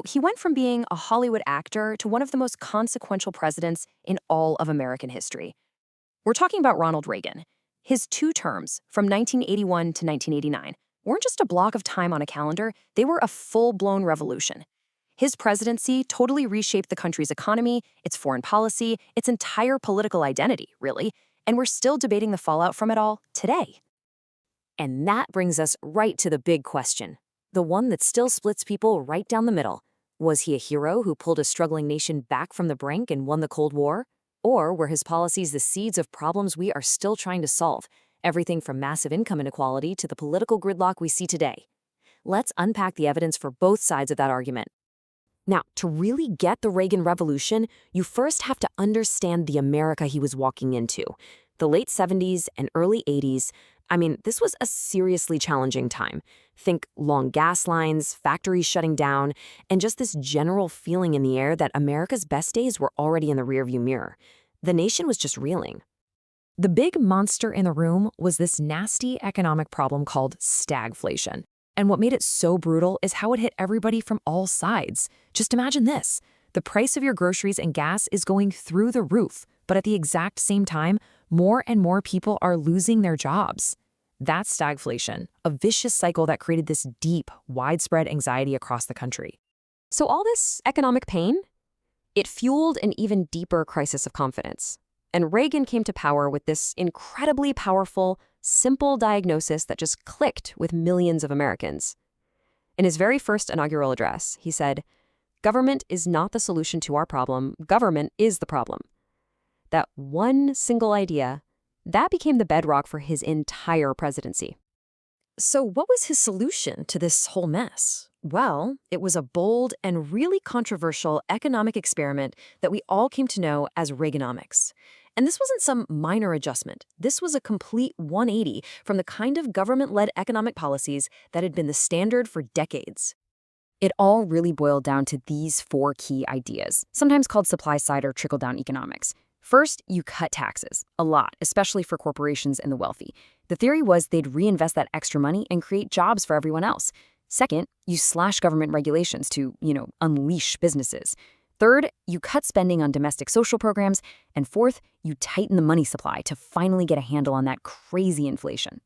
He went from being a Hollywood actor to one of the most consequential presidents in all of American history. We're talking about Ronald Reagan. His 2 terms, from 1981 to 1989, weren't just a block of time on a calendar, they were a full-blown revolution. His presidency totally reshaped the country's economy, its foreign policy, its entire political identity, really, and we're still debating the fallout from it all today. And that brings us right to the big question, the one that still splits people right down the middle. Was he a hero who pulled a struggling nation back from the brink and won the Cold War? Or were his policies the seeds of problems we are still trying to solve, everything from massive income inequality to the political gridlock we see today? Let's unpack the evidence for both sides of that argument. Now, to really get the Reagan Revolution, you first have to understand the America he was walking into. The late 70s and early 80s, this was a seriously challenging time. Think long gas lines, factories shutting down, and just this general feeling in the air that America's best days were already in the rearview mirror. The nation was just reeling. The big monster in the room was this nasty economic problem called stagflation. And what made it so brutal is how it hit everybody from all sides. Just imagine this. The price of your groceries and gas is going through the roof, but at the exact same time, more and more people are losing their jobs. That's stagflation, a vicious cycle that created this deep, widespread anxiety across the country. So all this economic pain, it fueled an even deeper crisis of confidence. And Reagan came to power with this incredibly powerful, simple diagnosis that just clicked with millions of Americans. In his very first inaugural address, he said, "Government is not the solution to our problem. Government is the problem." That one single idea, that became the bedrock for his entire presidency. So what was his solution to this whole mess? Well, it was a bold and really controversial economic experiment that we all came to know as Reaganomics. And this wasn't some minor adjustment. This was a complete 180 from the kind of government-led economic policies that had been the standard for decades. It all really boiled down to these 4 key ideas, sometimes called supply-side or trickle-down economics. First, you cut taxes, a lot, especially for corporations and the wealthy. The theory was they'd reinvest that extra money and create jobs for everyone else. Second, you slash government regulations to, unleash businesses. Third, you cut spending on domestic social programs. And fourth, you tighten the money supply to finally get a handle on that crazy inflation.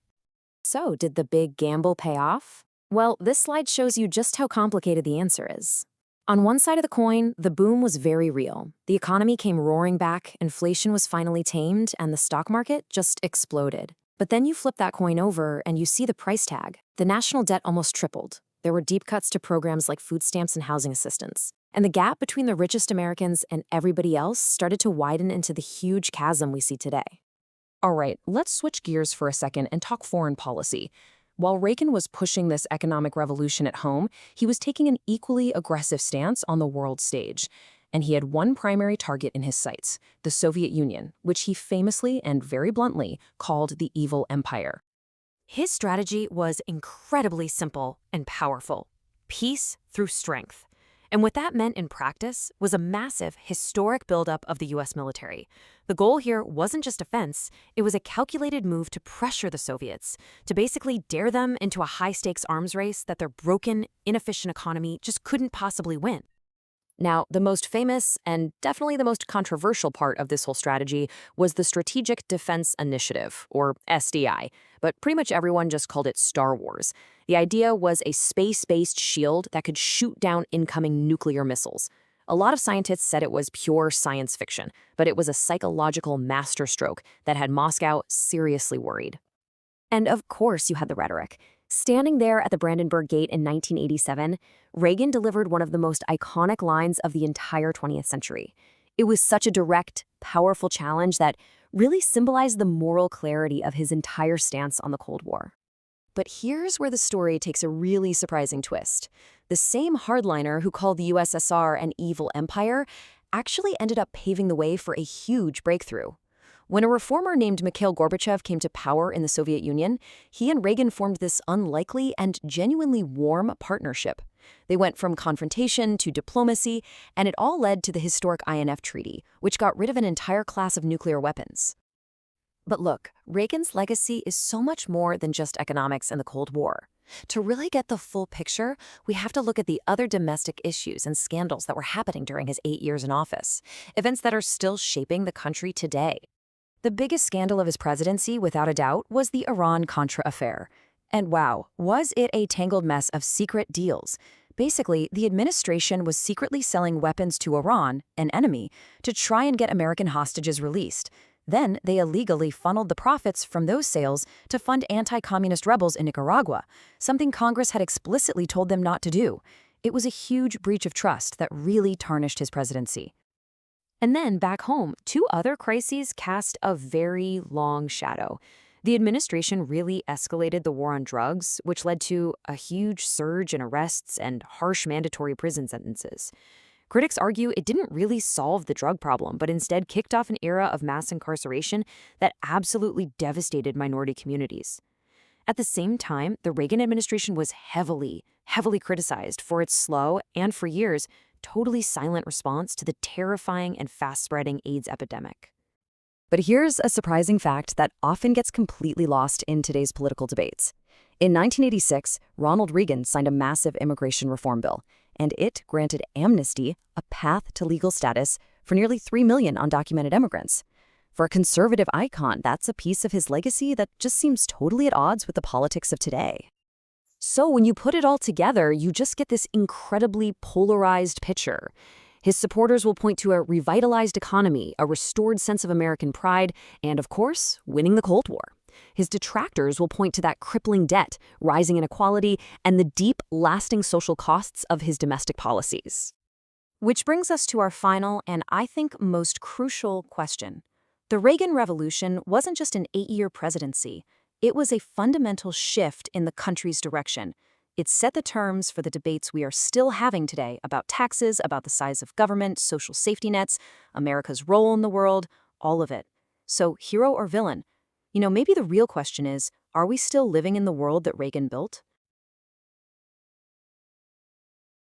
So, did the big gamble pay off? Well, this slide shows you just how complicated the answer is. On one side of the coin, the boom was very real. The economy came roaring back, inflation was finally tamed, and the stock market just exploded. But then you flip that coin over and you see the price tag. The national debt almost tripled. There were deep cuts to programs like food stamps and housing assistance. And the gap between the richest Americans and everybody else started to widen into the huge chasm we see today. All right, let's switch gears for a second and talk foreign policy. While Reagan was pushing this economic revolution at home, he was taking an equally aggressive stance on the world stage. And he had one primary target in his sights, the Soviet Union, which he famously and very bluntly called the evil empire. His strategy was incredibly simple and powerful: peace through strength. And what that meant in practice was a massive, historic buildup of the U.S. military. The goal here wasn't just defense, it was a calculated move to pressure the Soviets, to basically dare them into a high-stakes arms race that their broken, inefficient economy just couldn't possibly win. Now, the most famous and definitely the most controversial part of this whole strategy was the Strategic Defense Initiative, or SDI, but pretty much everyone just called it Star Wars. The idea was a space-based shield that could shoot down incoming nuclear missiles. A lot of scientists said it was pure science fiction, but it was a psychological masterstroke that had Moscow seriously worried. And of course you had the rhetoric. Standing there at the Brandenburg Gate in 1987, Reagan delivered one of the most iconic lines of the entire 20th century. It was such a direct, powerful challenge that really symbolized the moral clarity of his entire stance on the Cold War. But here's where the story takes a really surprising twist. The same hardliner who called the USSR an evil empire actually ended up paving the way for a huge breakthrough. When a reformer named Mikhail Gorbachev came to power in the Soviet Union, he and Reagan formed this unlikely and genuinely warm partnership. They went from confrontation to diplomacy, and it all led to the historic INF Treaty, which got rid of an entire class of nuclear weapons. But look, Reagan's legacy is so much more than just economics and the Cold War. To really get the full picture, we have to look at the other domestic issues and scandals that were happening during his 8 years in office, events that are still shaping the country today. The biggest scandal of his presidency, without a doubt, was the Iran-Contra affair. And wow, was it a tangled mess of secret deals. Basically, the administration was secretly selling weapons to Iran, an enemy, to try and get American hostages released. Then they illegally funneled the profits from those sales to fund anti-communist rebels in Nicaragua, something Congress had explicitly told them not to do. It was a huge breach of trust that really tarnished his presidency. And then, back home, two other crises cast a very long shadow. The administration really escalated the war on drugs, which led to a huge surge in arrests and harsh mandatory prison sentences. Critics argue it didn't really solve the drug problem, but instead kicked off an era of mass incarceration that absolutely devastated minority communities. At the same time, the Reagan administration was heavily criticized for its slow and, for years, totally silent response to the terrifying and fast-spreading AIDS epidemic. But here's a surprising fact that often gets completely lost in today's political debates. In 1986, Ronald Reagan signed a massive immigration reform bill, and it granted amnesty, a path to legal status, for nearly 3 million undocumented immigrants. For a conservative icon, that's a piece of his legacy that just seems totally at odds with the politics of today. So when you put it all together, you just get this incredibly polarized picture. His supporters will point to a revitalized economy, a restored sense of American pride, and, of course, winning the Cold War. His detractors will point to that crippling debt, rising inequality, and the deep, lasting social costs of his domestic policies. Which brings us to our final and, I think, most crucial question. The Reagan Revolution wasn't just an 8-year presidency. It was a fundamental shift in the country's direction. It set the terms for the debates we are still having today about taxes, about the size of government, social safety nets, America's role in the world, all of it. So, hero or villain? Maybe the real question is, are we still living in the world that Reagan built?